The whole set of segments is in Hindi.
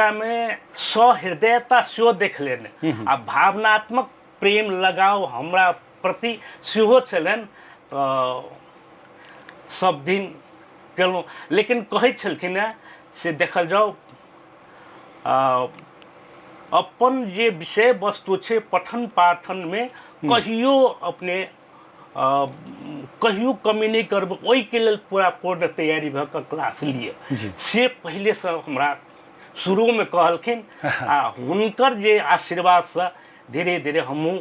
हुनका में सहृदयता सेहो देख लेने आ भावनात्मक प्रेम लगाव हमरा प्रति सेहो छलनि। सब दिन केलहुँ, लेकिन कहै छलखिन हेँ से देखल जाओ अपन जे विषय वस्तु छै पठन पाठन में कहियो अपने कहियो कमी नहीं करब, ओहिके लेल पूरा पूर्ण तैयारी भऽ कऽ क्लास लिए से पहले से हमरा शुरू में कहलखिन। आ हुनकर जे आशीर्वाद से धीरे धीरे हमहूँ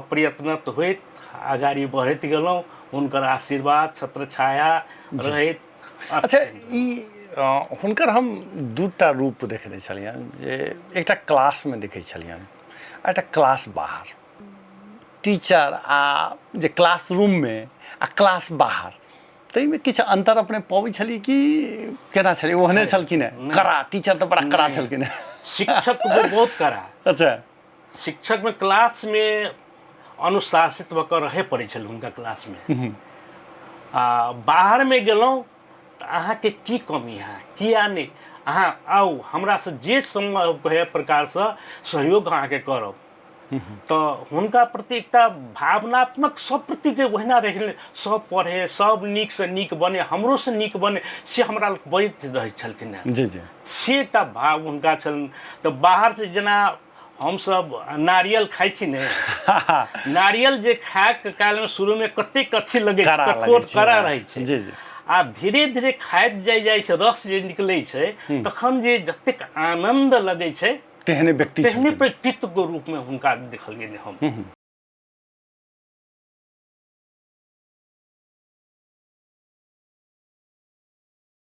प्रयत्नत होइत आगाड़ी बढ़ैत गेलहुँ, हुनकर आशीर्वाद छत्र छाया रहैत। अच्छा, ई हुनकर हम दूटा रूप देखने छलियनि, जे एकटा क्लास में देखै छलियनि, एकटा क्लास बाहर। टीचर आ जे क्लासरूम में आ क्लास बाहर, ताहिमे किछु अंतर अपने पबै छली कि केना छलै? ओहने छलखिन हैं कड़ा? टीचर तो बड़ा कड़ा छलखिन हैं। शिक्षक बहुत कड़ा। अच्छा, शिक्षक में क्लास में अनुशासित होकर रहे पड़े छल हुनका क्लास में। बाहर में गेलहुँ तऽ अहाँके की कमी है, किया नहीं, अहाँ आउ हमरा से जे संभव है प्रकार से सहयोग अहाँके करब। तो हुनका प्रति एकटा भावनात्मक सब प्रति के ओहिना रहे, सब पढ़े, सब नीक से नीक बने, हमरो से नीक बने, से हमरा बजैत रहे छलखिन हैं। जी जी, से एकटा भाव हुनका छलनि। तो बाहर से जेना हम सब नारियल खाइ छी ने, नारियल जे खाए काल में शुरू में कतेक अथी लगे छै, कठोर कड़ा रहे छै। जी जी, आ धीरे धीरे खाइत जाइ छै, रस जे निकलै छै, तखन जे जतेक आनंद लगे छै, तेहने व्यक्तित्व के रूप में हुनका देखलिए हम।